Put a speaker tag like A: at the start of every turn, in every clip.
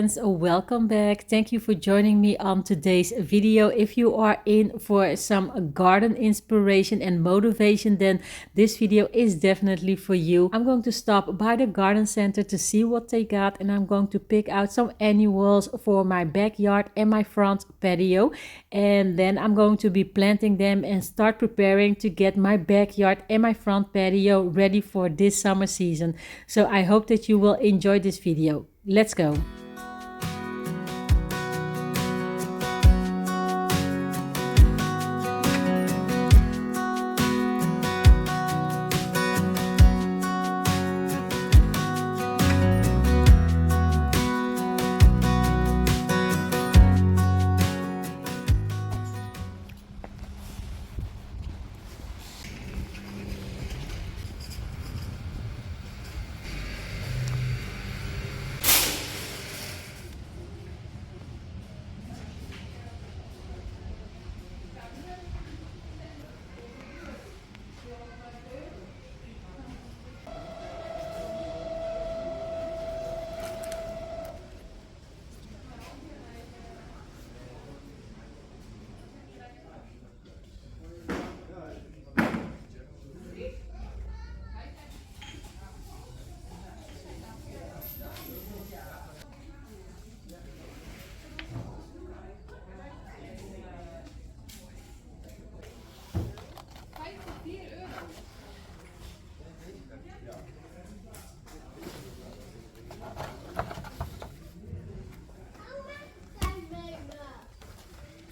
A: friends, welcome back. Thank you for joining me on today's video. If you are in for some garden inspiration and motivation, then this video is definitely for you. I'm going to stop by the garden center to see what they got, and I'm going to pick out some annuals for my backyard and my front patio, and then I'm going to be planting them and start preparing to get my backyard and my front patio ready for this summer season. So I hope that you will enjoy this video. Let's go.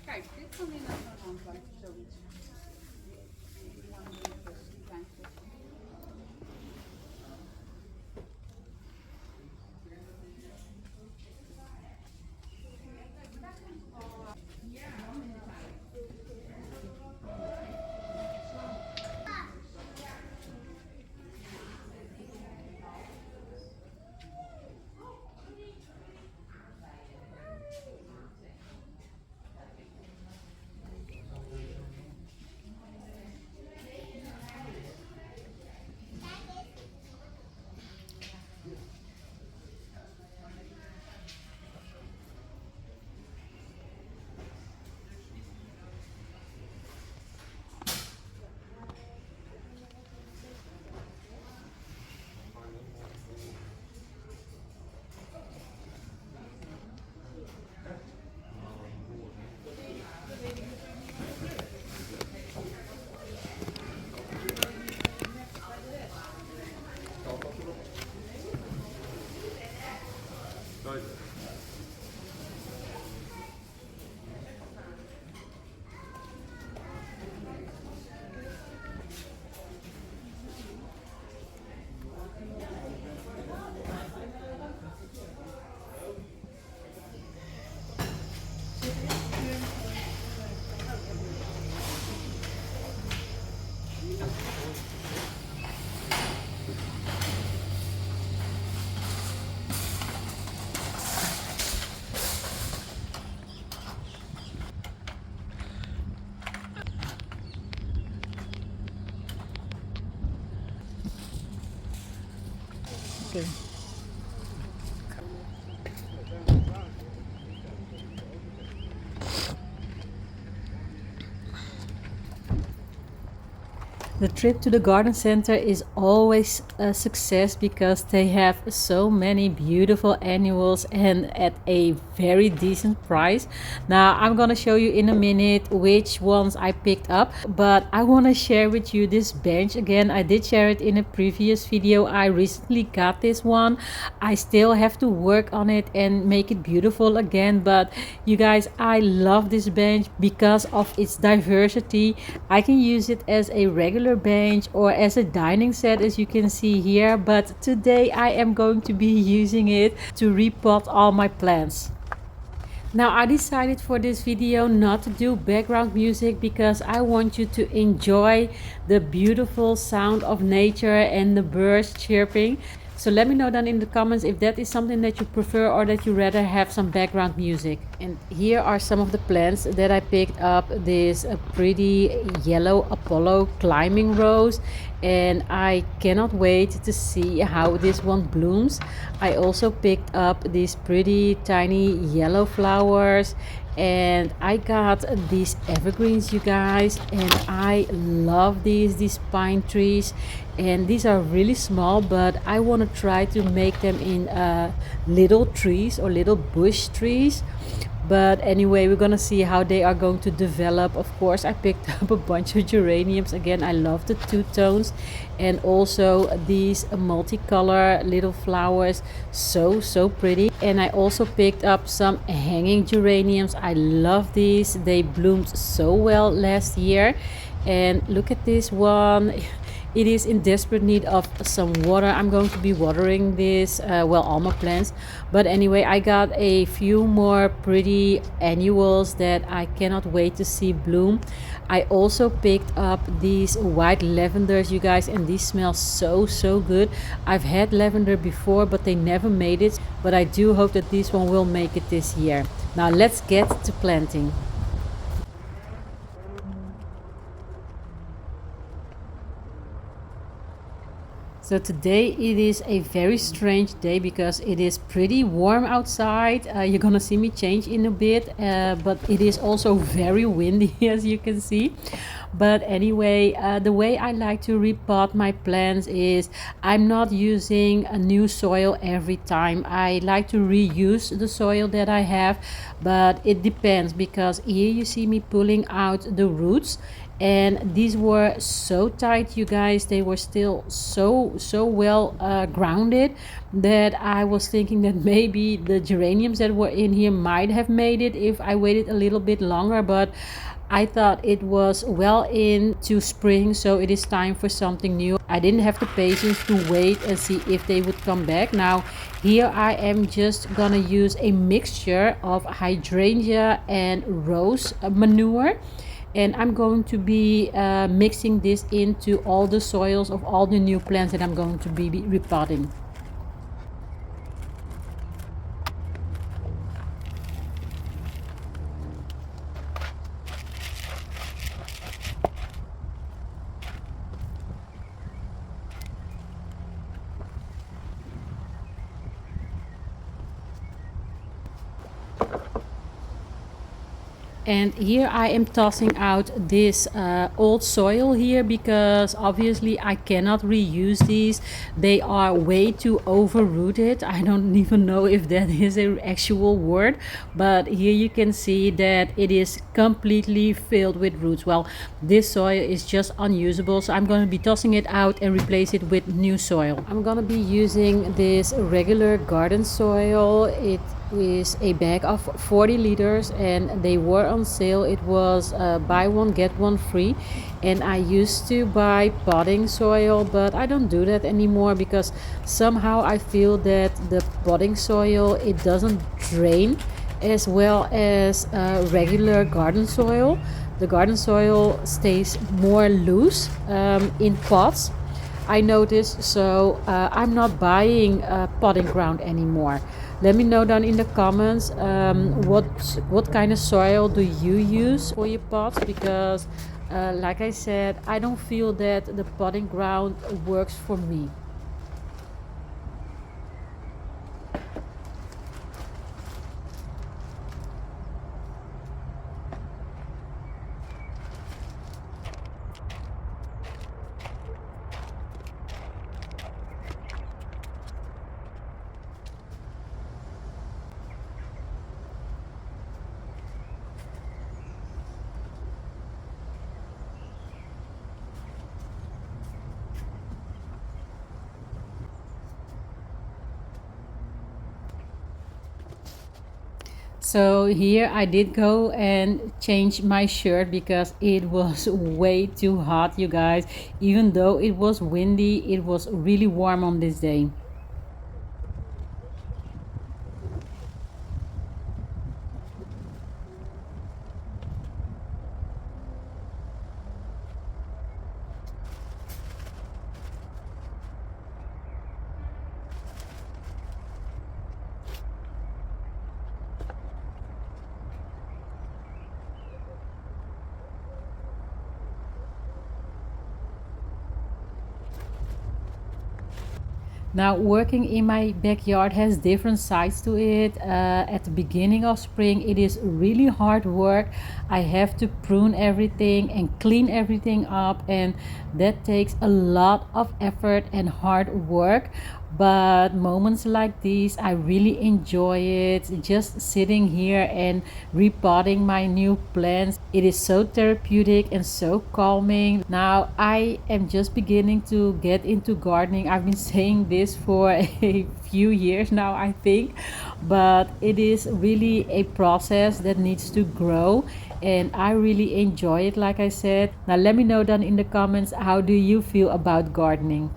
B: Kijk, dit kan in een handbak, zoiets.
A: Okay. The trip to the garden center is always a success because they have so many beautiful annuals and at a very decent price. Now I'm gonna show you in a minute which ones I picked up, but I want to share with you this bench again. I did share it in a previous video. I recently got this one. I still have to work on it and make it beautiful again, but you guys, I love this bench because of its diversity. I can use it as a regular bench or as a dining set, as you can see here, but today I am going to be using it to repot all my plants. Now I decided for this video not to do background music because I want you to enjoy the beautiful sound of nature and the birds chirping. So let me know down in the comments if that is something that you prefer or that you rather have some background music. And here are some of the plants that I picked up. This pretty yellow Apollo climbing rose, and I cannot wait to see how this one blooms. I also picked up these pretty tiny yellow flowers, and I got these evergreens, you guys, and I love these pine trees, and these are really small, but I want to try to make them in little trees or little bush trees. But anyway, we're gonna see how they are going to develop. Of course, I picked up a bunch of geraniums. Again, I love the two tones, and also these multicolor little flowers, so pretty. And I also picked up some hanging geraniums. I love these. They bloomed so well last year. And look at this one. It is in desperate need of some water. I'm going to be watering this, well, all my plants. But anyway, I got a few more pretty annuals that I cannot wait to see bloom. I also picked up these white lavenders, you guys, and these smell so good. I've had lavender before, but they never made it. But I do hope that this one will make it this year. Now let's get to planting. So today it is a very strange day because it is pretty warm outside. You're gonna see me change in a bit, but it is also very windy as you can see. But anyway, the way I like to repot my plants is I'm not using a new soil every time. I like to reuse the soil that I have, but it depends because here you see me pulling out the roots, and these were so tight, you guys. They were still so well grounded that I was thinking that maybe the geraniums that were in here might have made it if I waited a little bit longer. But I thought it was well into spring, so it is time for something new. I didn't have the patience to wait and see if they would come back. Now here I am just gonna use a mixture of hydrangea and rose manure, and I'm going to be mixing this into all the soils of all the new plants that I'm going to be repotting. And here I am tossing out this old soil here because obviously I cannot reuse these. They are way too overrooted. I don't even know if that is an actual word, but here you can see that it is completely filled with roots. Well, this soil is just unusable, so I'm going to be tossing it out and replace it with new soil. I'm going to be using this regular garden soil. It is a bag of 40 liters and they were on sale. It was buy one get one free, and I used to buy potting soil, but I don't do that anymore because somehow I feel that the potting soil, it doesn't drain as well as regular garden soil. The garden soil stays more loose in pots, I noticed. So I'm not buying potting ground anymore. Let me know down in the comments what kind of soil do you use for your pots, because like I said, I don't feel that the potting ground works for me. So here I did go and change my shirt because it was way too hot, you guys. Even though it was windy, it was really warm on this day. Now, working in my backyard has different sides to it. At the beginning of spring, it is really hard work. I have to prune everything and clean everything up, and that takes a lot of effort and hard work. But moments like these, I really enjoy it. Just sitting here and repotting my new plants. It is so therapeutic and so calming. Now, I am just beginning to get into gardening. I've been saying this for a few years now, I think, but it is really a process that needs to grow, and I really enjoy it, like I said. Now, let me know down in the comments, how do you feel about gardening?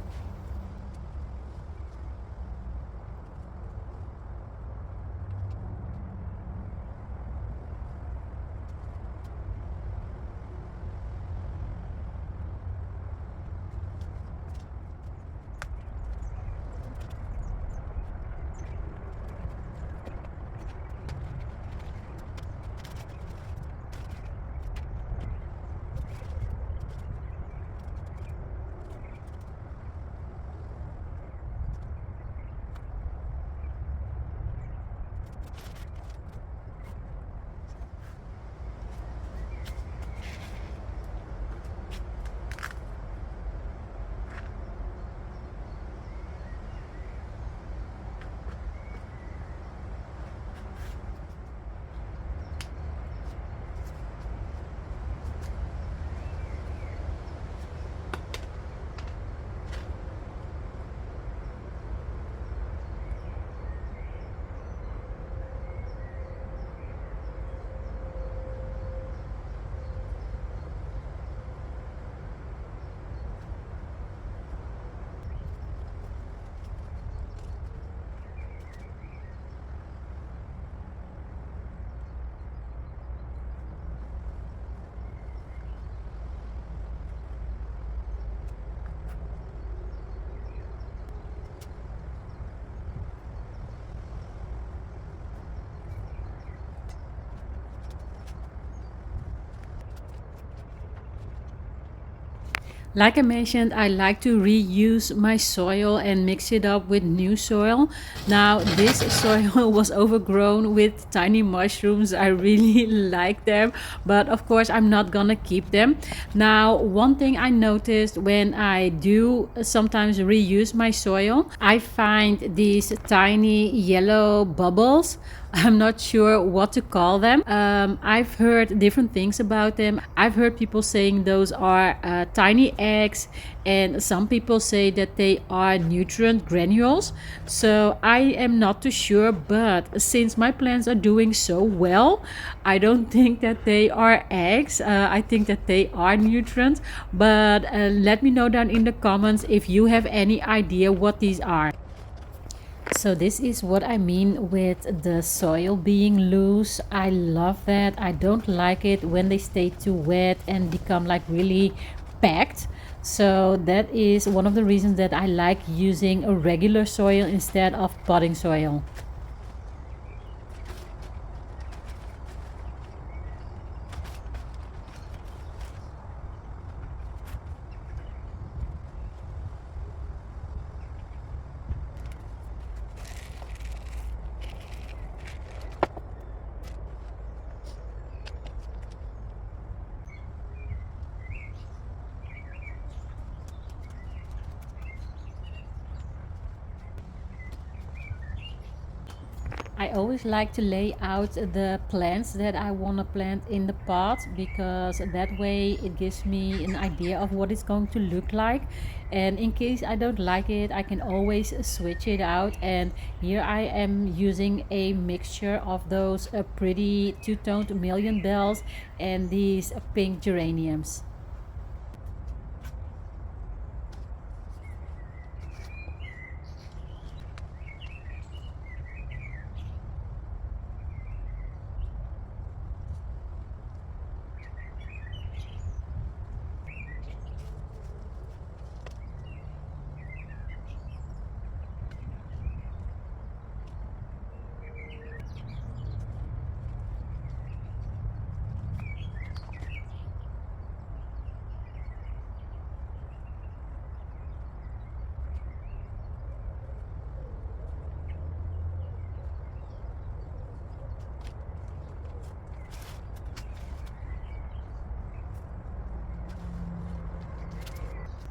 A: Like I mentioned, I like to reuse my soil and mix it up with new soil. Now, this soil was overgrown with tiny mushrooms. I really like them, but of course, I'm not gonna keep them. Now, one thing I noticed when I do sometimes reuse my soil, I find these tiny yellow bubbles. I'm not sure what to call them. I've heard different things about them. I've heard people saying those are tiny eggs, and some people say that they are nutrient granules. So I am not too sure, but since my plants are doing so well, I don't think that they are eggs. I think that they are nutrients. But let me know down in the comments if you have any idea what these are. So this is what I mean with the soil being loose. I love that. I don't like it when they stay too wet and become like really packed. So that is one of the reasons that I like using a regular soil instead of potting soil. I always like to lay out the plants that I want to plant in the pot, because that way it gives me an idea of what it's going to look like. And in case I don't like it, I can always switch it out. And here I am using a mixture of those pretty two-toned million bells and these pink geraniums.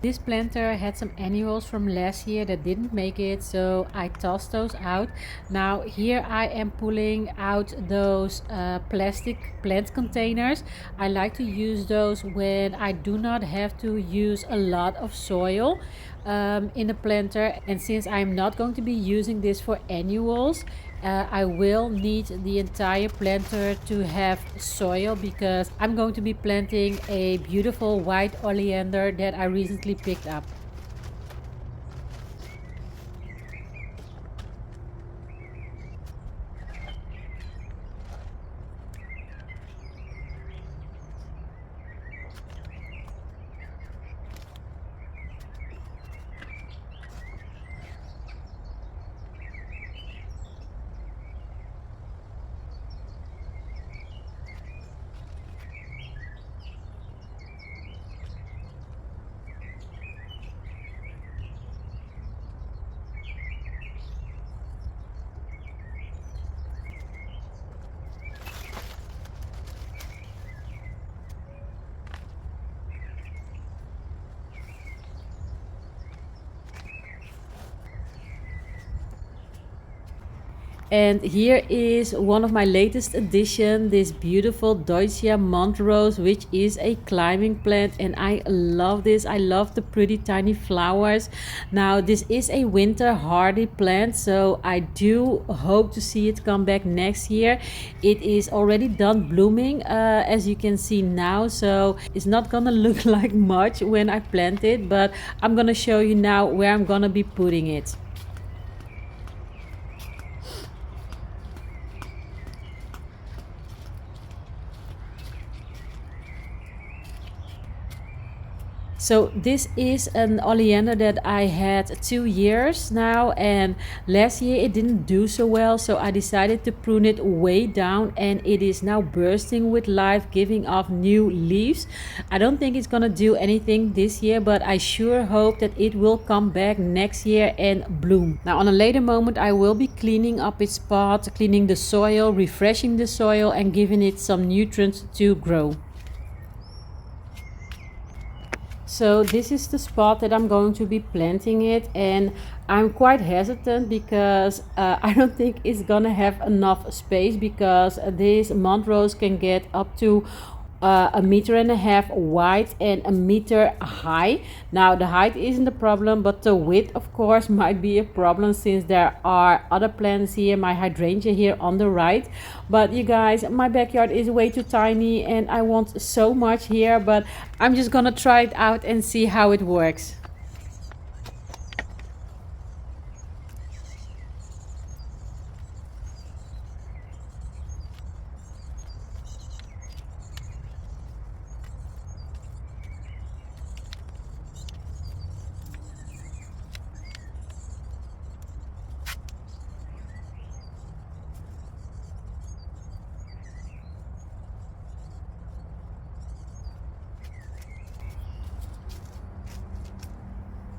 A: This planter had some annuals from last year that didn't make it, so I tossed those out. Now here I am pulling out those plastic plant containers. I like to use those when I do not have to use a lot of soil in a planter, and since I'm not going to be using this for annuals, I will need the entire planter to have soil because I'm going to be planting a beautiful white oleander that I recently picked up. And here is one of my latest addition, this beautiful Deutsche Montrose, which is a climbing plant, and I love this. I love the pretty tiny flowers. Now this is a winter hardy plant, so I do hope to see it come back next year. It is already done blooming, as you can see now, so it's not gonna look like much when I plant it, but I'm gonna show you now where I'm gonna be putting it. So this is an oleander that I had 2 years now, and last year it didn't do so well, so I decided to prune it way down, and it is now bursting with life, giving off new leaves. I don't think it's gonna do anything this year, but I sure hope that it will come back next year and bloom. Now on a later moment I will be cleaning up its pot, cleaning the soil, refreshing the soil, and giving it some nutrients to grow. So this is the spot that I'm going to be planting it, and I'm quite hesitant because I don't think it's gonna have enough space, because this Montrose can get up to 1.5 meters wide and 1 meter high. Now the height isn't a problem, but the width of course might be a problem, since there are other plants here, my hydrangea here on the right. But you guys, my backyard is way too tiny and I want so much here, but I'm just gonna try it out and see how it works.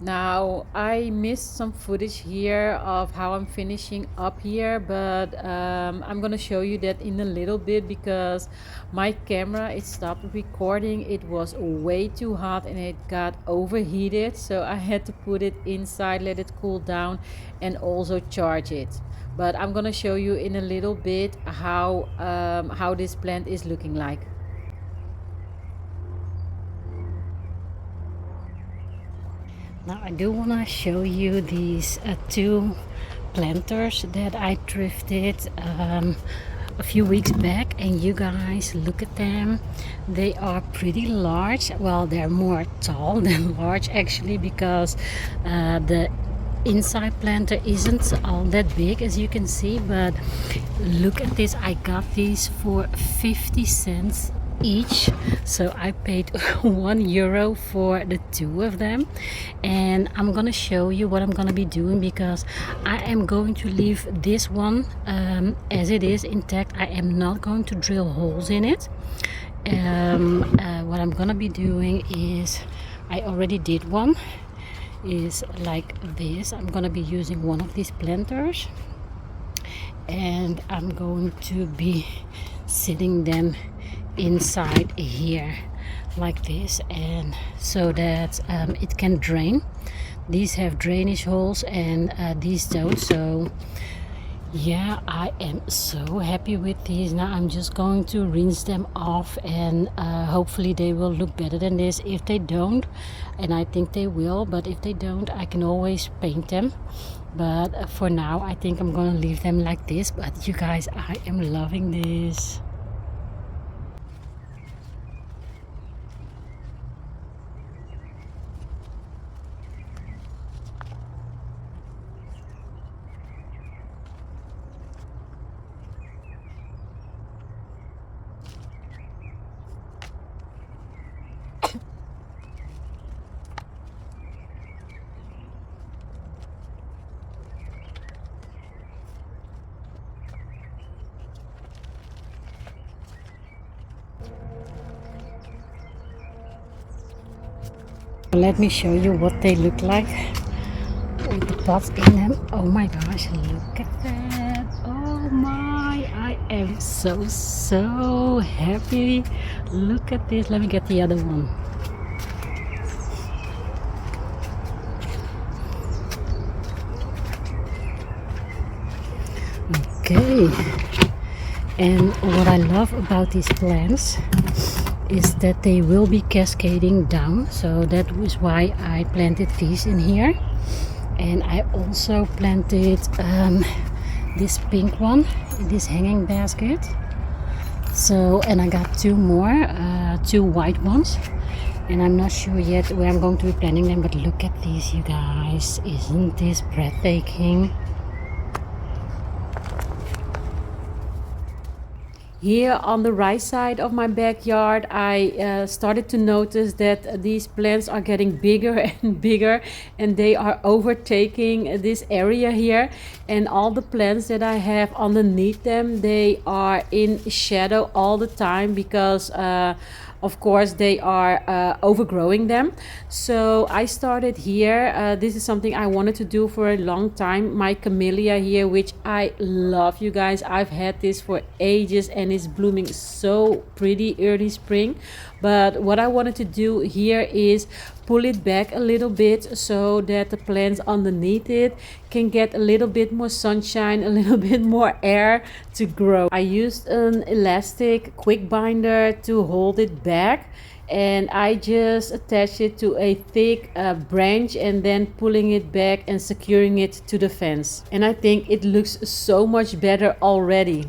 A: Now I missed some footage here of how I'm finishing up here, but I'm gonna show you that in a little bit, because my camera, it stopped recording. It was way too hot and it got overheated, so I had to put it inside, let it cool down, and also charge it. But I'm gonna show you in a little bit how this plant is looking like. Now I do want to show you these two planters that I thrifted a few weeks back, and you guys look at them. They are pretty large. Well, they're more tall than large actually, because the inside planter isn't all that big, as you can see. But look at this, I got these for 50 cents each, so I paid €1 for the two of them. And I'm gonna show you what I'm gonna be doing, because I am going to leave this one as it is intact. I am not going to drill holes in it. What I'm gonna be doing is, I already did one, is like this. I'm gonna be using one of these planters, and I'm going to be sitting them inside here. like this, and so that it can drain. These have drainage holes and these don't. So yeah, I am so happy with these. Now I'm just going to rinse them off, and hopefully they will look better than this. If they don't, and I think they will, but if they don't, I can always paint them. But for now I think I'm gonna leave them like this. But you guys, I am loving this. Let me show you what they look like with the pots in them. Oh my gosh, look at that. Oh my, I am so happy. Look at this. Let me get the other one. Okay, and what I love about these plants is that they will be cascading down, so that is why I planted these in here. And I also planted this pink one in this hanging basket. So, and I got two more, two white ones, and I'm not sure yet where I'm going to be planting them, but look at these, you guys. Isn't this breathtaking? Here on the right side of my backyard, I started to notice that these plants are getting bigger and bigger, and they are overtaking this area here. And all the plants that I have underneath them, they are in shadow all the time because of course they are overgrowing them. So I started here. This is something I wanted to do for a long time. My camellia here, which I love, you guys. I've had this for ages and it's blooming so pretty early spring. But what I wanted to do here is pull it back a little bit so that the plants underneath it can get a little bit more sunshine, a little bit more air to grow. I used an elastic quick binder to hold it back, and I just attached it to a thick branch and then pulling it back and securing it to the fence. And I think it looks so much better already.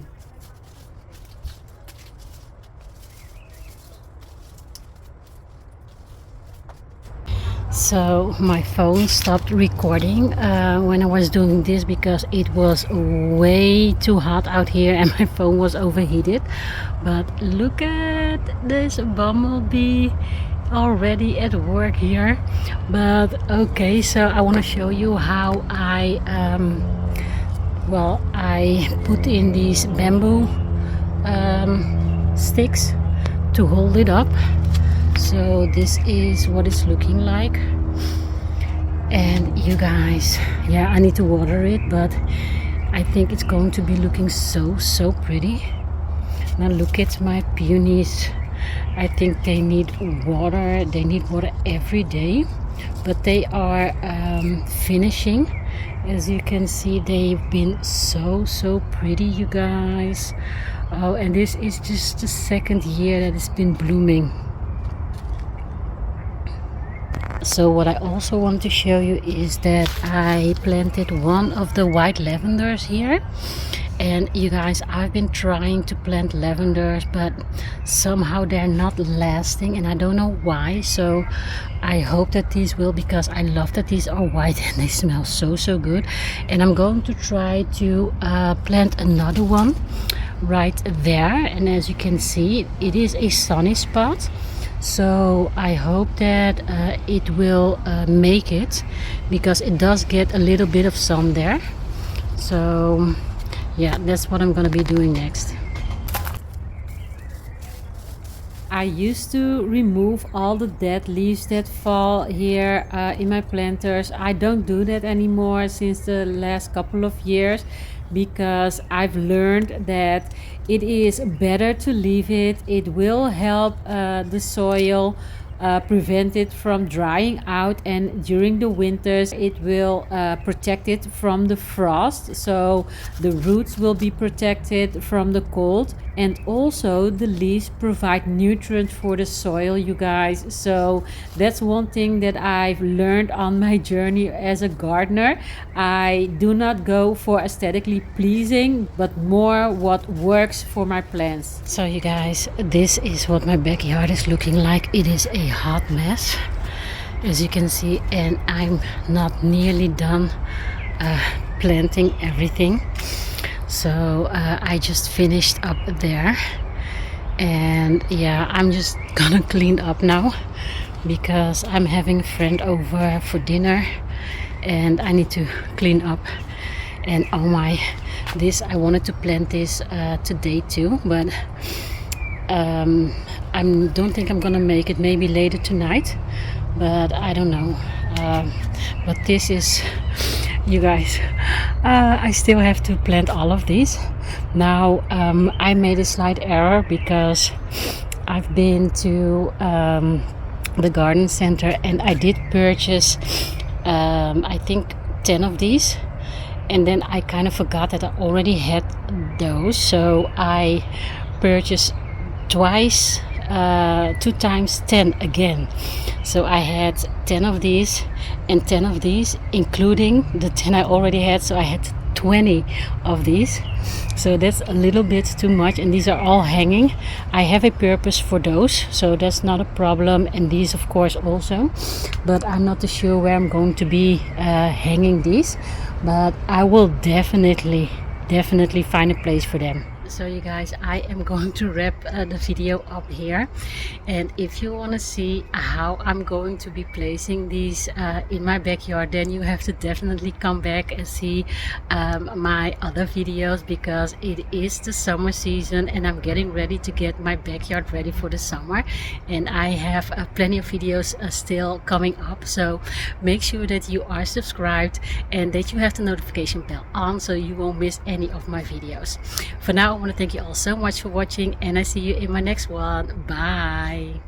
A: So my phone stopped recording when I was doing this because it was way too hot out here and my phone was overheated. But look at this bumblebee already at work here. But okay, so I want to show you how I I put in these bamboo sticks to hold it up. So this is what it's looking like. And you guys, yeah, I need to water it, but I think it's going to be looking so pretty. Now look at my peonies. I think they need water. They need water every day, but they are finishing. As you can see, they've been so pretty, you guys. Oh, and this is just the second year that it's been blooming. So what I also want to show you is that I planted one of the white lavenders here. And you guys, I've been trying to plant lavenders, but somehow they're not lasting, and I don't know why. So I hope that these will, because I love that these are white and they smell so good. And I'm going to try to plant another one right there. And as you can see, it is a sunny spot. So I hope that it will make it, because it does get a little bit of sun there. So yeah, that's what I'm gonna be doing next. I used to remove all the dead leaves that fall here in my planters. I don't do that anymore since the last couple of years because I've learned that it is better to leave it. It will help the soil prevent it from drying out, and during the winters it will protect it from the frost, so the roots will be protected from the cold, and also the leaves provide nutrients for the soil, you guys. So that's one thing that I've learned on my journey as a gardener. I do not go for aesthetically pleasing but more what works for my plants. So you guys, this is what my backyard is looking like. It is a hot mess, as you can see, and I'm not nearly done planting everything. So I just finished up there, and yeah, I'm just gonna clean up now because I'm having a friend over for dinner and I need to clean up. And oh my, this, I wanted to plant this today too, but I don't think I'm gonna make it, maybe later tonight, but I don't know. But this is, you guys, I still have to plant all of these. Now I made a slight error because I've been to the garden center and I did purchase I think 10 of these, and then I kind of forgot that I already had those, so I purchased twice, 2 times 10 again. So I had 10 of these and 10 of these, including the 10 I already had, so I had 20 of these. So that's a little bit too much, and these are all hanging. I have a purpose for those, so that's not a problem, and these of course also, but I'm not too sure where I'm going to be hanging these, but I will definitely find a place for them. So you guys, I am going to wrap the video up here, and if you want to see how I'm going to be placing these in my backyard, then you have to definitely come back and see my other videos, because it is the summer season and I'm getting ready to get my backyard ready for the summer, and I have plenty of videos still coming up. So make sure that you are subscribed and that you have the notification bell on so you won't miss any of my videos. For now, I want to thank you all so much for watching, and I see you in my next one. Bye.